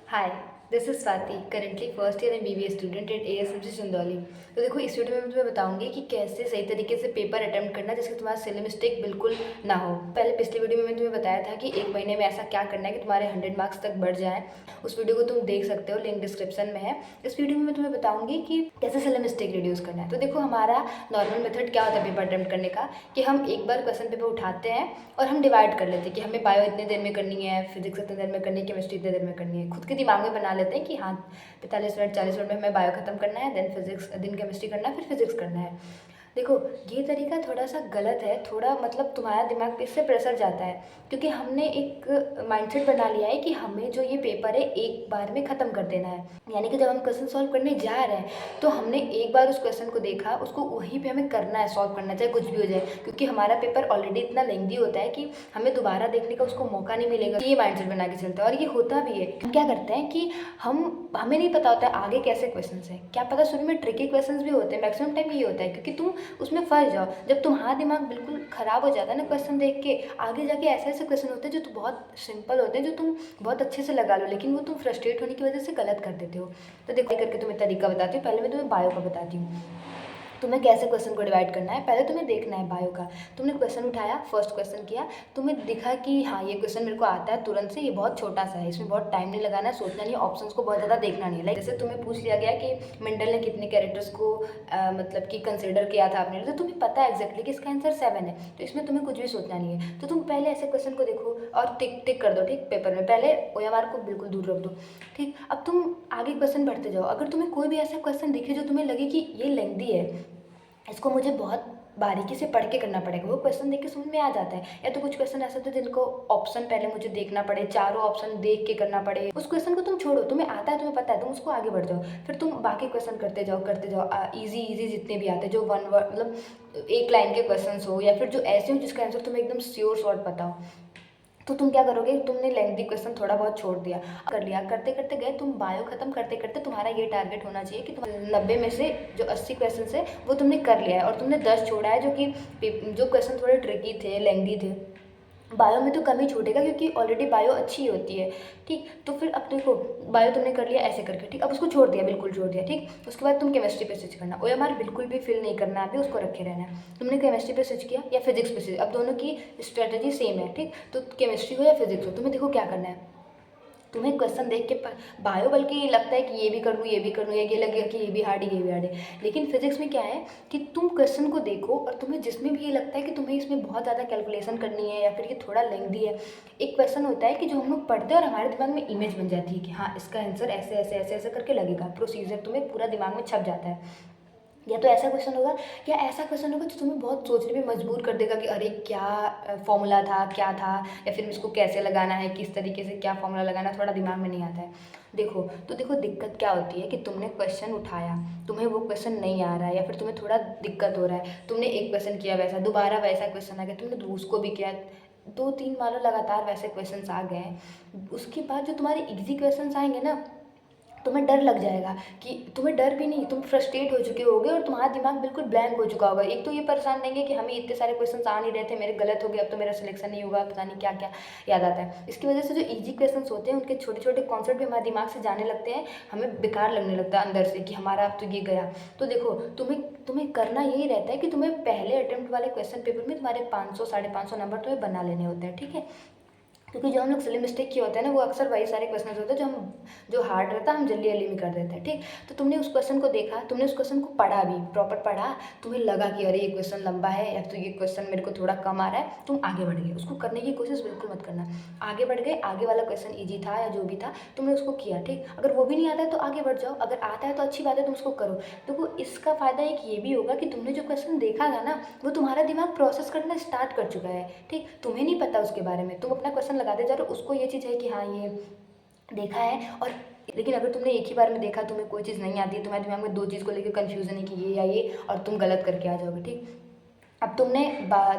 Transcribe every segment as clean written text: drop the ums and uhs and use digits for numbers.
Hi, this is Swati, currently first year MBBS student at एएसएमसी Chandauli. तो देखो, इस वीडियो में मैं तुम्हें बताऊंगी कि कैसे सही तरीके से पेपर अटेम्प्ट करना जिससे तुम्हारा सिली मिस्टेक बिल्कुल ना हो। पहले पिछले वीडियो में मैं तुम्हें बताया था कि 1 महीने में ऐसा क्या करना है कि तुम्हारे 100 मार्क्स तक बढ़ जाए। उस वीडियो को तुम देख सकते हो, लिंक डिस्क्रिप्शन में है। इस वीडियो में मैं तुम्हें बताऊंगी कि कैसे सिली मिस्टेक रिड्यूस करना है। तो देखो, हमारा नॉर्मल मेथड क्या होता है पेपर अटेम्प्ट करने का, कि हम एक बार क्वेश्चन पेपर उठाते हैं और हम डिवाइड कर लेते हैं कि हमें बायो इतने देर में करनी है, फिजिक्स इतने देर में करनी है, केमिस्ट्री इतने देर में करनी है। खुद के दिमाग में बना लेते हैं कि हाँ, 45 मिनट 40 मिनट में हमें बायो खत्म करना है, देन फिजिक्स, देन केमिस्ट्री करना है, फिर फिजिक्स करना है। देखो, ये तरीका थोड़ा सा गलत है, थोड़ा मतलब तुम्हारा दिमाग पे इससे प्रेशर जाता है, क्योंकि हमने एक माइंडसेट बना लिया है कि हमें जो ये पेपर है एक बार में ख़त्म कर देना है। यानी कि जब हम क्वेश्चन सॉल्व करने जा रहे हैं तो हमने एक बार उस क्वेश्चन को देखा, उसको वहीं पे हमें करना है, सॉल्व करना, चाहे कुछ भी हो जाए, क्योंकि हमारा पेपर ऑलरेडी इतना लेंथी होता है कि हमें दोबारा देखने का उसको मौका नहीं मिलेगा। ये माइंडसेट बना के चलता है और ये होता भी है। हम क्या करते हैं कि हमें नहीं पता होता है आगे कैसे क्वेश्चन है, क्या पता शुरू में ट्रिकी क्वेश्चन भी होते हैं। मैक्सिमम टाइम ये होता है क्योंकि तुम उसमें फंस जाओ। जब तुम्हारा दिमाग बिल्कुल ख़राब हो जाता है ना क्वेश्चन देख के, आगे जाके ऐसे ऐसे क्वेश्चन होते हैं जो तो बहुत सिंपल होते हैं, जो तुम बहुत अच्छे से लगा लो, लेकिन वो तुम फ्रस्ट्रेट होने की वजह से गलत कर देते हो। तो देखो, करके तुम्हें तरीका बताती हूँ। पहले मैं तुम्हें बायो का बताती हूँ, तुम्हें कैसे क्वेश्चन को डिवाइड करना है। पहले तुम्हें देखना है बायो का। तुमने क्वेश्चन उठाया, फर्स्ट क्वेश्चन किया, तुम्हें दिखा कि हाँ, ये क्वेश्चन मेरे को आता है तुरंत से, ये बहुत छोटा सा है, इसमें बहुत टाइम नहीं लगाना है, सोचना नहीं, ऑप्शंस को बहुत ज़्यादा देखना नहीं है। लाइक जैसे तुम्हें पूछ लिया गया कि मेंडल ने कितने कैरेक्टर्स को मतलब कि कंसिडर किया था आपने, तो तुम्हें पता है एक्जैक्टली कि इसका आंसर 7 है, तो इसमें तुम्हें कुछ भी सोचना नहीं है। तो तुम पहले ऐसे क्वेश्चन को देखो और टिक टिक कर दो, ठीक, पेपर में। पहले ओएमआर को बिल्कुल दूर रख दो, ठीक। अब तुम आगे क्वेश्चन बढ़ते जाओ। अगर तुम्हें कोई भी ऐसा क्वेश्चन दिखे जो तुम्हें लगे कि ये लेंथी है, इसको मुझे बहुत बारीकी से पढ़ के करना पड़ेगा, वो क्वेश्चन देख के समझ में आ जाता है। या तो कुछ क्वेश्चन ऐसे होते हैं जिनको ऑप्शन पहले मुझे देखना पड़े, चारों ऑप्शन देख के करना पड़े, उस क्वेश्चन को तुम छोड़ो। तुम्हें आता है, तुम्हें पता है, तुम उसको आगे बढ़ जाओ, फिर तुम बाकी क्वेश्चन करते जाओ। इजी इजी जितने भी आते हैं, जो वन वर्ड मतलब एक लाइन के क्वेश्चन हो, या फिर जो ऐसे हो जिसका आंसर तुम्हें एकदम श्योर शॉर्ट पता हो, तो तुम क्या करोगे, तुमने लेंथी क्वेश्चन थोड़ा बहुत छोड़ दिया, कर लिया, करते करते गए तुम। बायो खत्म करते करते तुम्हारा ये टारगेट होना चाहिए कि तुम 90 में से जो 80 क्वेश्चन है वो तुमने कर लिया है, और तुमने 10 छोड़ा है जो क्वेश्चन थोड़े ट्रिकी थे, लेंथी थे। बायो में तो कम ही छूटेगा क्योंकि ऑलरेडी बायो अच्छी होती है, ठीक। तो फिर अब देखो, बायो तुमने कर लिया ऐसे करके, ठीक। अब उसको छोड़ दिया, बिल्कुल छोड़ दिया, ठीक। उसके बाद तुम केमिस्ट्री पे स्विच करना। ओएमआर बिल्कुल भी फिल नहीं करना, अभी उसको रखे रहना है। तुमने केमिस्ट्री पे स्विच किया या फिजिक्स पे स्विच, अब दोनों की स्ट्रेटजी सेम है, ठीक। तो केमिस्ट्री हो या फिजिक्स हो, तुम्हें देखो क्या करना है। तुम्हें क्वेश्चन देख के बायो बल्कि लगता है कि ये भी कर लूँ, ये भी कर लूँ, ये लगेगा कि ये भी हार्ड है, ये भी हार्ड है। लेकिन फिजिक्स में क्या है कि तुम क्वेश्चन को देखो और तुम्हें जिसमें भी ये लगता है कि तुम्हें इसमें बहुत ज़्यादा कैलकुलेशन करनी है या फिर ये थोड़ा लेंथी है। एक क्वेश्चन होता है कि जो हम लोग पढ़ते हैं और हमारे दिमाग में इमेज बन जाती है कि हाँ, इसका आंसर ऐसे ऐसे ऐसे ऐसे करके लगेगा, प्रोसीजर तुम्हें पूरा दिमाग में छप जाता है। या तो ऐसा क्वेश्चन होगा, या ऐसा क्वेश्चन होगा जो तुम्हें बहुत सोचने पे मजबूर कर देगा कि अरे क्या फॉर्मूला था, क्या था, या फिर इसको कैसे लगाना है, किस तरीके से क्या फॉर्मूला लगाना है, थोड़ा दिमाग में नहीं आता है। देखो, तो देखो दिक्कत क्या होती है कि तुमने क्वेश्चन उठाया, तुम्हें वो क्वेश्चन नहीं आ रहा है, या फिर तुम्हें थोड़ा दिक्कत हो रहा है, तुमने एक क्वेश्चन किया वैसा, दोबारा वैसा क्वेश्चन आ गया, तुमने उसको भी किया, 2-3 मान लो लगातार वैसे क्वेश्चन आ गए हैं। उसके बाद जो तुम्हारे इजी क्वेश्चन आएंगे ना, तुम्हें डर लग जाएगा, कि तुम्हें डर भी नहीं, तुम फ्रस्ट्रेट हो चुके होगे और तुम्हारा दिमाग बिल्कुल ब्लैंक हो चुका होगा। एक तो ये परेशान रहेंगे कि हमें इतने सारे क्वेश्चन आ नहीं रहे थे, मेरे गलत हो गए, अब तो मेरा सिलेक्शन नहीं होगा, पता नहीं क्या क्या याद आता है। इसकी वजह से जो इजी क्वेश्चन होते हैं उनके छोटे छोटे कॉन्सेप्ट भी हमारे दिमाग से जाने लगते हैं, हमें बेकार लगने लगता है अंदर से कि हमारा अब तो ये गया। तो देखो, तुम्हें तुम्हें करना यही रहता है कि तुम्हें पहले अटेम्प्ट वाले क्वेश्चन पेपर में तुम्हारे 500 550 नंबर तुम्हें बना लेने होते हैं, ठीक है। क्योंकि जो हम लोग सिली मिस्टेक किए होते हैं ना, वो अक्सर वही सारे क्वेश्चन होते हैं जो हार्ड रहता है, हम जल्दी जल्दी में कर देते हैं, ठीक। तो तुमने उस क्वेश्चन को देखा, तुमने उस क्वेश्चन को पढ़ा भी, प्रॉपर पढ़ा, तुम्हें लगा कि अरे ये क्वेश्चन लंबा है या तो ये क्वेश्चन मेरे को थोड़ा कम आ रहा है, तुम आगे बढ़ गए। उसको करने की कोशिश बिल्कुल मत करना। आगे बढ़ गए, आगे वाला क्वेश्चन ईजी था या जो भी था, तुमने उसको किया, ठीक। अगर वो भी नहीं आता है तो आगे बढ़ जाओ, अगर आता है तो अच्छी बात है, तुम उसको करो। देखो, इसका फ़ायदा एक ये भी होगा कि तुमने जो क्वेश्चन देखा था ना, वो तुम्हारा दिमाग प्रोसेस करना स्टार्ट कर चुका है, ठीक। तुम्हें नहीं पता उसके बारे में, तुम अपना क्वेश्चन लगाते जा रहे हो, उसको ये चीज़ है कि हाँ, ये देखा है। और लेकिन अगर तुमने एक ही बार में देखा, तुम्हें कोई चीज़ नहीं आती है, तुम्हारे दिमाग में 2 चीज़ को लेकर कन्फ्यूज़न है कि ये या ये, और तुम गलत करके आ जाओगे, ठीक। अब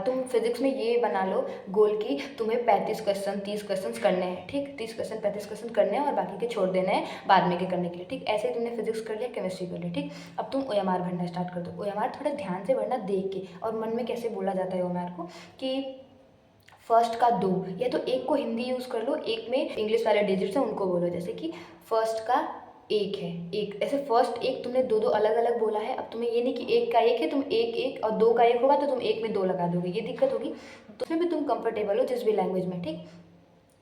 तुम फिजिक्स में ये बना लो गोल की तुम्हें 35 क्वेश्चन 30 क्वेश्चन करने हैं, ठीक। 30 क्वेश्चन 35 क्वेश्चन करने हैं और बाकी के छोड़ देने हैं बाद में के करने के लिए, ठीक। ऐसे ही तुमने फिजिक्स कर लिया, केमिस्ट्री कर लिया, ठीक। अब तुम ओएमआर भरना स्टार्ट कर दो। ओएमआर थोड़ा ध्यान से भरना, देख के, और मन में कैसे बोला जाता है ओएमआर को कि फर्स्ट का 2, या तो एक को हिंदी यूज़ कर लो, एक में इंग्लिश वाले डिजिट्स हैं उनको बोलो। जैसे कि फर्स्ट का 1 है, एक ऐसे फर्स्ट 1 तुमने 2-2 अलग-अलग बोला है। अब तुम्हें ये नहीं कि 1 का 1 है तुम 1-1 और 2 का 1 होगा तो तुम 1 में 2 लगा दोगे, ये दिक्कत होगी। तो उसमें भी तुम कंफर्टेबल हो जिस भी लैंग्वेज में, ठीक।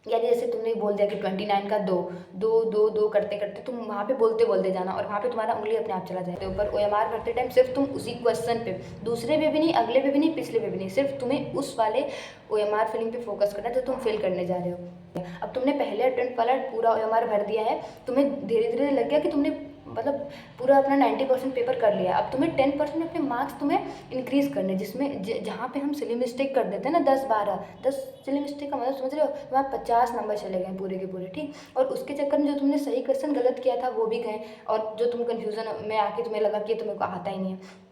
यानी जैसे तुमने बोल दिया कि 29 का 2, 2 करते करते तुम वहाँ पे बोलते बोलते जाना और वहाँ पे तुम्हारा उंगली अपने आप चला जाएगा ऊपर। ओएमआर करते टाइम सिर्फ तुम उसी क्वेश्चन पे, दूसरे पे भी नहीं, अगले पे भी नहीं, पिछले पे भी नहीं, सिर्फ तुम्हें उस वाले ओएमआर फिलिंग पे फोकस करना है जो तुम फिल करने जा रहे हो। अब तुमने पहले अटेम्प्ट वाला पूरा ओएमआर भर दिया है, तुम्हें धीरे धीरे लग गया कि तुमने मतलब पूरा अपना 90% पेपर कर लिया। अब तुम्हें 10% अपने मार्क्स तुम्हें इंक्रीज़ करने, जिसमें जहाँ पे हम सिली मिस्टेक कर देते हैं ना 10 सिली मिस्टेक का मतलब समझ रहे हो, तुम्हारे 50 नंबर चले गए पूरे के पूरे, ठीक। और उसके चक्कर में जो तुमने सही क्वेश्चन गलत किया था वो भी गए, और जो तुम कन्फ्यूज़न में आके तुम्हें लगा कि तुम्हें को आता ही नहीं है,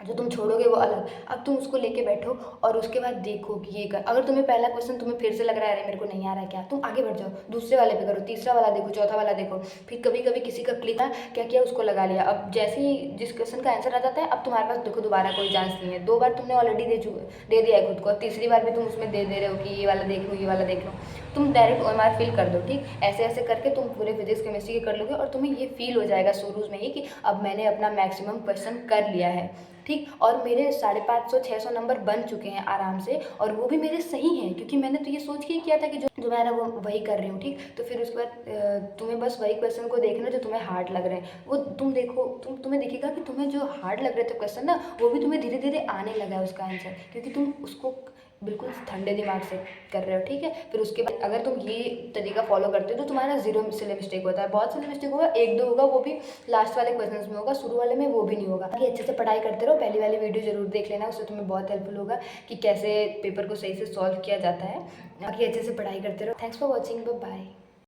जो तुम छोड़ोगे वो अलग। अब तुम उसको लेके बैठो और उसके बाद देखो कि ये कर, अगर तुम्हें पहला क्वेश्चन तुम्हें फिर से लग रहा है अरे मेरे को नहीं आ रहा है क्या, तुम आगे बढ़ जाओ, दूसरे वाले पे करो, तीसरा वाला देखो, चौथा वाला देखो। फिर कभी कभी किसी का क्लिक है, क्या किया उसको लगा लिया। अब जैसे ही जिस क्वेश्चन का आंसर आ जाता है, अब तुम्हारे पास देखो दोबारा कोई चांस नहीं है, 2 बार तुमने ऑलरेडी दे दिया है खुद को, तीसरी बार भी तुम उसमें दे रहे हो कि ये वाला देख लो, ये वाला देख लो। तुम डायरेक्ट ओएमआर फिल कर दो, ठीक। ऐसे ऐसे करके तुम पूरे फिजिक्स केमिस्ट्री के कर लोगे और तुम्हें ये फील हो जाएगा शुरू में ही कि अब मैंने अपना मैक्सिमम क्वेश्चन कर लिया है, ठीक। और मेरे 550-600 नंबर बन चुके हैं आराम से, और वो भी मेरे सही हैं क्योंकि मैंने तो ये सोच के किया था कि जो मैं वो वही कर रही हूँ, ठीक। तो फिर उसके बाद तुम्हें बस वही क्वेश्चन को देखना जो तुम्हें हार्ड लग रहे हैं, वो तुम देखो, तुम्हें दिखेगा कि तुम्हें जो हार्ड लग रहे थे क्वेश्चन ना, वो भी तुम्हें धीरे धीरे आने लगा है उसका आंसर, क्योंकि तुम उसको बिल्कुल ठंडे दिमाग से कर रहे हो, ठीक है। फिर उसके बाद अगर तुम ये तरीका फॉलो करते हो तो तुम्हारा 0 सिले मिस्टेक होता है, बहुत सिले मिस्टेक होगा, 1-2 होगा, वो भी लास्ट वाले क्वेश्चंस में होगा, शुरू वाले में वो भी नहीं होगा। बाकी अच्छे से पढ़ाई करते रहो, पहली वाली वीडियो जरूर देख लेना, उससे तुम्हें बहुत हेल्पफुल होगा कि कैसे पेपर को सही से सॉल्व किया जाता है। बाकी अच्छे से पढ़ाई करते रहो। Thanks for watching, bye.